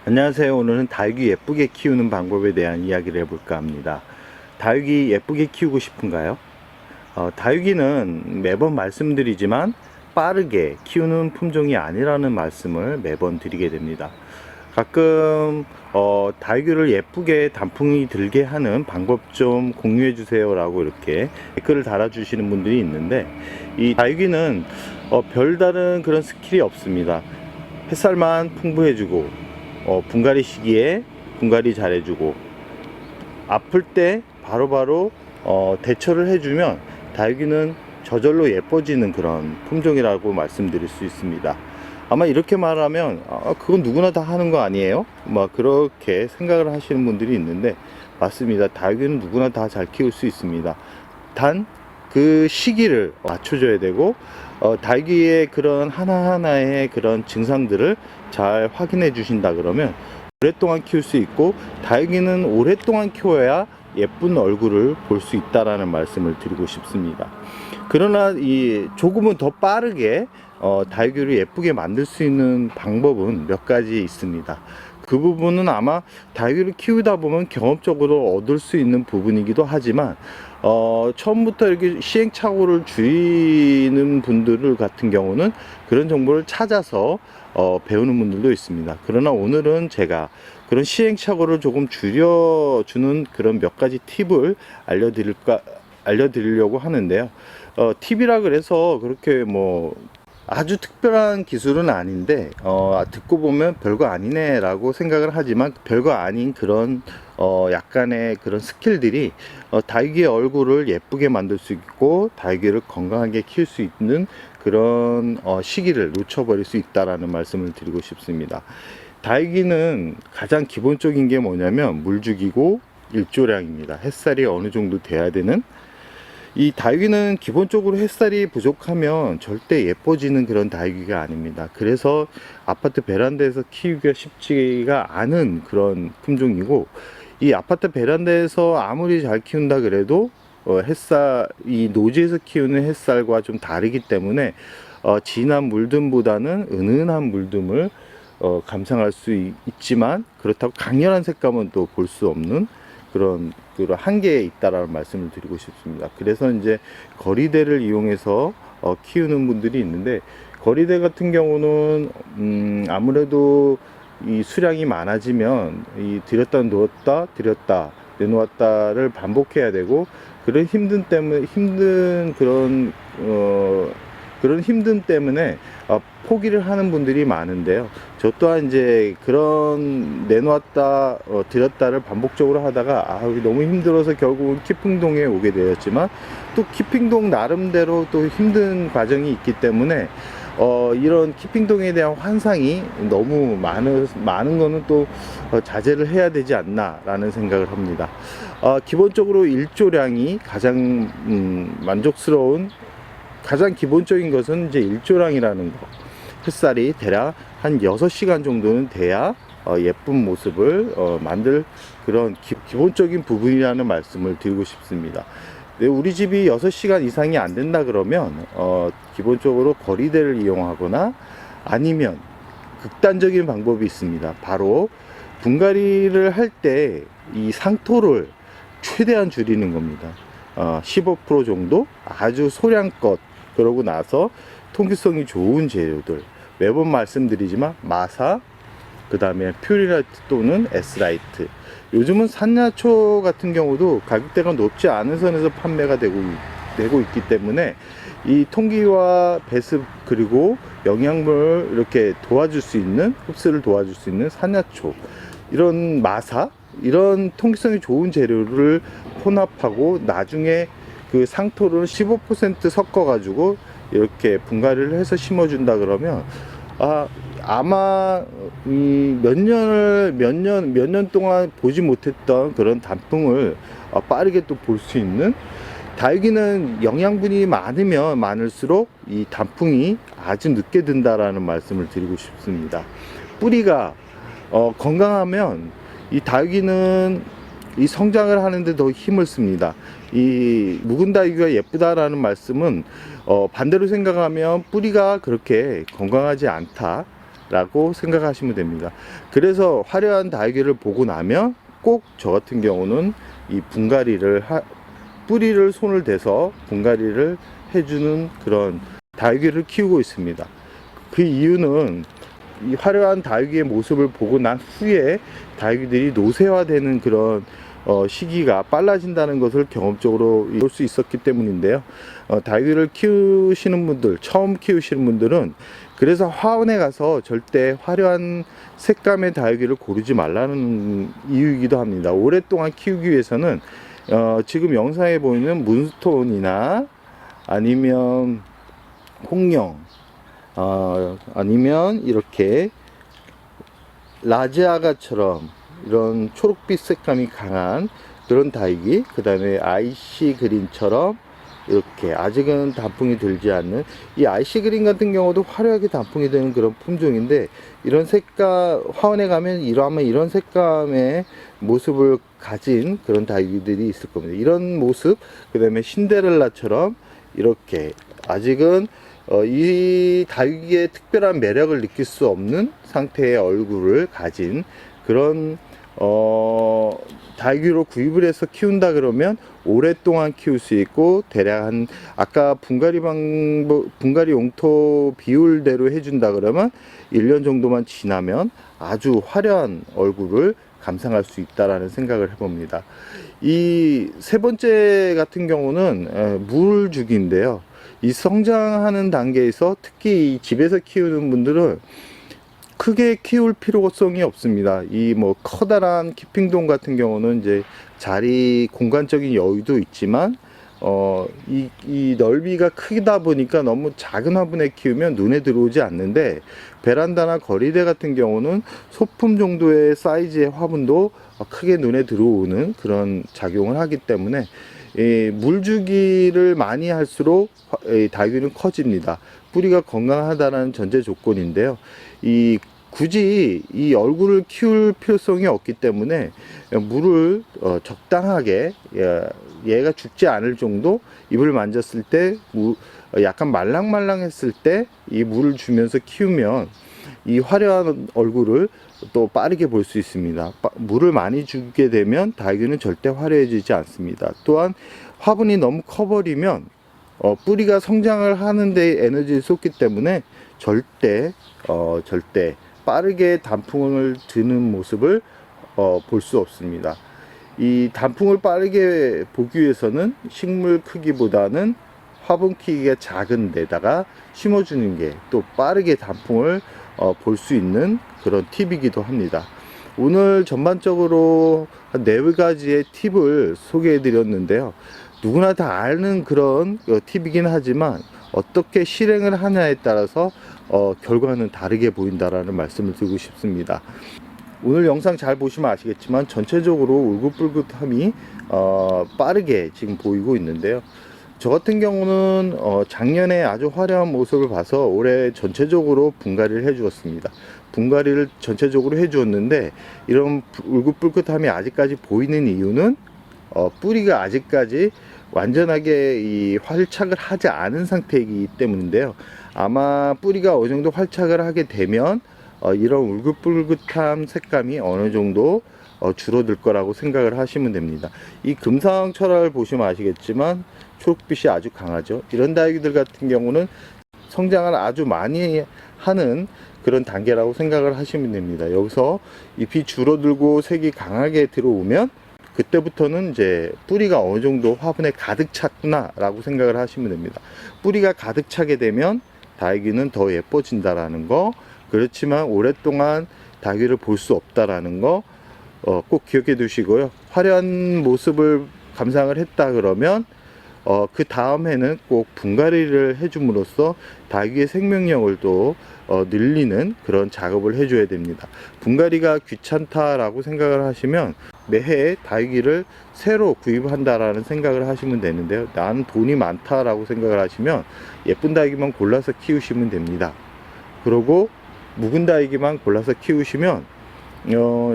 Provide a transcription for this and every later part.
안녕하세요. 오늘은 다육이 예쁘게 키우는 방법에 대한 이야기를 해볼까 합니다. 다육이 예쁘게 키우고 싶은가요? 다육이는 매번 말씀드리지만 빠르게 키우는 품종이 아니라는 말씀을 매번 드리게 됩니다. 가끔 다육이를 예쁘게 단풍이 들게 하는 방법 좀 공유해 주세요 라고 이렇게 댓글을 달아주시는 분들이 있는데, 이 다육이는 별다른 그런 스킬이 없습니다. 햇살만 풍부해주고, 분갈이 시기에 분갈이 잘해주고, 아플 때 바로바로 대처를 해주면 다육이는 저절로 예뻐지는 그런 품종이라고 말씀드릴 수 있습니다. 아마 이렇게 말하면 그건 누구나 다 하는 거 아니에요? 막 그렇게 생각을 하시는 분들이 있는데, 맞습니다. 다육이는 누구나 다 잘 키울 수 있습니다. 단 그 시기를 맞춰줘야 되고, 다육이의 그런 하나하나의 그런 증상들을 잘 확인해 주신다 그러면 오랫동안 키울 수 있고, 다육이는 오랫동안 키워야 예쁜 얼굴을 볼 수 있다라는 말씀을 드리고 싶습니다. 그러나 이 조금은 더 빠르게 다육이를 예쁘게 만들 수 있는 방법은 몇 가지 있습니다. 그 부분은 아마 다육이를 키우다 보면 경험적으로 얻을 수 있는 부분이기도 하지만, 처음부터 이렇게 시행착오를 줄이는 분들 같은 경우는 그런 정보를 찾아서 배우는 분들도 있습니다. 그러나 오늘은 제가 그런 시행착오를 조금 줄여주는 그런 몇 가지 팁을 알려드리려고 하는데요. 팁이라 그래서 그렇게 뭐 아주 특별한 기술은 아닌데, 듣고 보면 별거 아니네 라고 생각을 하지만, 별거 아닌 그런 약간의 그런 스킬들이 다육이의 얼굴을 예쁘게 만들 수 있고 다육이를 건강하게 키울 수 있는 그런 시기를 놓쳐버릴 수 있다라는 말씀을 드리고 싶습니다. 다육이는 가장 기본적인 게 뭐냐면 물주기고 일조량입니다. 햇살이 어느 정도 돼야 되는, 이 다육이는 기본적으로 햇살이 부족하면 절대 예뻐지는 그런 다육이가 아닙니다. 그래서 아파트 베란다에서 키우기가 쉽지가 않은 그런 품종이고, 이 아파트 베란다에서 아무리 잘 키운다 그래도 이 노지에서 키우는 햇살과 좀 다르기 때문에 진한 물듦보다는 은은한 물듦을 감상할 수 있지만, 그렇다고 강렬한 색감은 또 볼 수 없는 그런 한계에 있다라는 말씀을 드리고 싶습니다. 그래서 이제 거리대를 이용해서 키우는 분들이 있는데, 거리대 같은 경우는 아무래도 이 수량이 많아지면 이 들였다 놓았다 들였다 내놓았다를 반복해야 되고, 그런 힘든 때문에 포기를 하는 분들이 많은데요. 저 또한 이제 그런 내놓았다 들였다를 반복적으로 하다가 너무 힘들어서 결국은 키핑동에 오게 되었지만, 또 키핑동 나름대로 또 힘든 과정이 있기 때문에 이런 키핑동에 대한 환상이 너무 많은 거는 또 자제를 해야 되지 않나 라는 생각을 합니다. 기본적으로 일조량이 가장 만족스러운, 가장 기본적인 것은 이제 일조량이라는 거. 햇살이 대략 한 6시간 정도는 돼야 예쁜 모습을 만들 그런 기본적인 부분이라는 말씀을 드리고 싶습니다. 네, 우리 집이 6시간 이상이 안 된다 그러면 기본적으로 거리대를 이용하거나, 아니면 극단적인 방법이 있습니다. 바로 분갈이를 할 때 이 상토를 최대한 줄이는 겁니다. 15% 정도 아주 소량껏, 그러고 나서 통기성이 좋은 재료들, 매번 말씀드리지만 마사, 그 다음에 퓨리라이트 또는 S라이트, 요즘은 산야초 같은 경우도 가격대가 높지 않은 선에서 판매가 되고 있기 때문에 이 통기와 배습 그리고 영양분을 이렇게 도와줄 수 있는, 흡수를 도와줄 수 있는 산야초, 이런 마사, 이런 통기성이 좋은 재료를 혼합하고 나중에 그 상토를 15% 섞어 가지고 이렇게 분갈이를 해서 심어준다 그러면 아마 몇 년 동안 보지 못했던 그런 단풍을 빠르게 또 볼 수 있는, 다육이는 영양분이 많으면 많을수록 이 단풍이 아주 늦게 든다라는 말씀을 드리고 싶습니다. 뿌리가 건강하면 이 다육이는 이 성장을 하는데 더 힘을 씁니다. 이 묵은 다육이가 예쁘다라는 말씀은 반대로 생각하면 뿌리가 그렇게 건강하지 않다, 라고 생각하시면 됩니다. 그래서 화려한 다육이를 보고 나면 꼭 저 같은 경우는 이 뿌리를 손을 대서 분갈이를 해주는 그런 다육이를 키우고 있습니다. 그 이유는 이 화려한 다육이의 모습을 보고 난 후에 다육이들이 노쇠화되는 그런 시기가 빨라진다는 것을 경험적으로 볼 수 있었기 때문인데요. 다육이를 키우시는 분들, 처음 키우시는 분들은 그래서 화원에 가서 절대 화려한 색감의 다육이를 고르지 말라는 이유이기도 합니다. 오랫동안 키우기 위해서는 지금 영상에 보이는 문스톤이나 아니면 홍영, 아니면 이렇게 라지아가처럼 이런 초록빛 색감이 강한 그런 다육이, 그 다음에 아이시 그린처럼 이렇게 아직은 단풍이 들지 않는 이 아이시 그린 같은 경우도 화려하게 단풍이 되는 그런 품종인데, 이런 색감, 화원에 가면 이런 색감의 모습을 가진 그런 다육이들이 있을 겁니다. 이런 모습, 그 다음에 신데렐라처럼 이렇게 아직은 이 다육이의 특별한 매력을 느낄 수 없는 상태의 얼굴을 가진 그런 다육이로 구입을 해서 키운다 그러면 오랫동안 키울 수 있고, 대략 한 아까 분갈이 용토 비율대로 해준다 그러면 1년 정도만 지나면 아주 화려한 얼굴을 감상할 수 있다라는 생각을 해봅니다. 이 세 번째 같은 경우는 물주기인데요. 이 성장하는 단계에서 특히 집에서 키우는 분들은 크게 키울 필요성이 없습니다. 이 뭐 커다란 키핑동 같은 경우는 이제 공간적인 여유도 있지만 이 넓이가 크다 보니까 너무 작은 화분에 키우면 눈에 들어오지 않는데, 베란다나 거리대 같은 경우는 소품 정도의 사이즈의 화분도 크게 눈에 들어오는 그런 작용을 하기 때문에 물주기를 많이 할수록 다육이는 커집니다. 뿌리가 건강하다는 전제 조건인데요. 굳이 이 얼굴을 키울 필요성이 없기 때문에 물을 적당하게, 얘가 죽지 않을 정도, 입을 만졌을 때 약간 말랑말랑했을 때 이 물을 주면서 키우면 이 화려한 얼굴을 또 빠르게 볼 수 있습니다. 물을 많이 주게 되면 다육이는 절대 화려해지지 않습니다. 또한 화분이 너무 커버리면 뿌리가 성장을 하는데 에너지를 쏟기 때문에 절대 빠르게 단풍을 드는 모습을 볼 수 없습니다. 이 단풍을 빠르게 보기 위해서는 식물 크기보다는 화분 크기가 작은 데다가 심어주는 게 또 빠르게 단풍을 볼 수 있는 그런 팁이기도 합니다. 오늘 전반적으로 한 4가지의 팁을 소개해 드렸는데요. 누구나 다 아는 그런 팁이긴 하지만 어떻게 실행을 하냐에 따라서 결과는 다르게 보인다라는 말씀을 드리고 싶습니다. 오늘 영상 잘 보시면 아시겠지만 전체적으로 울긋불긋함이 빠르게 지금 보이고 있는데요. 저 같은 경우는 작년에 아주 화려한 모습을 봐서 올해 전체적으로 분갈이를 해 주었습니다. 분갈이를 전체적으로 해 주었는데, 이런 울긋불긋함이 아직까지 보이는 이유는 뿌리가 아직까지 완전하게 이 활착을 하지 않은 상태이기 때문인데요. 아마 뿌리가 어느 정도 활착을 하게 되면 이런 울긋불긋한 색감이 어느 정도 줄어들 거라고 생각을 하시면 됩니다. 이 금상철화를 보시면 아시겠지만 초록빛이 아주 강하죠. 이런 다육이들 같은 경우는 성장을 아주 많이 하는 그런 단계라고 생각을 하시면 됩니다. 여기서 잎이 줄어들고 색이 강하게 들어오면 그때부터는 이제 뿌리가 어느 정도 화분에 가득 찼구나 라고 생각을 하시면 됩니다. 뿌리가 가득 차게 되면 다육이는 더 예뻐진다라는 거, 그렇지만 오랫동안 다육이를 볼 수 없다라는 거 꼭 기억해 두시고요. 화려한 모습을 감상을 했다 그러면 그 다음에는 꼭 분갈이를 해줌으로써 다육이의 생명력을 또 늘리는 그런 작업을 해줘야 됩니다. 분갈이가 귀찮다라고 생각을 하시면 매해 다육이를 새로 구입한다라는 생각을 하시면 되는데요. 나는 돈이 많다라고 생각을 하시면 예쁜 다육이만 골라서 키우시면 됩니다. 그리고 묵은 다육이만 골라서 키우시면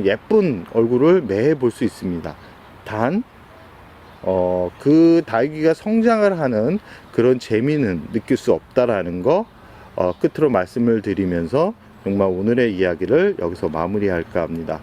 예쁜 얼굴을 매해 볼 수 있습니다. 단 그 다육이가 성장을 하는 그런 재미는 느낄 수 없다라는 거 끝으로 말씀을 드리면서 정말 오늘의 이야기를 여기서 마무리할까 합니다.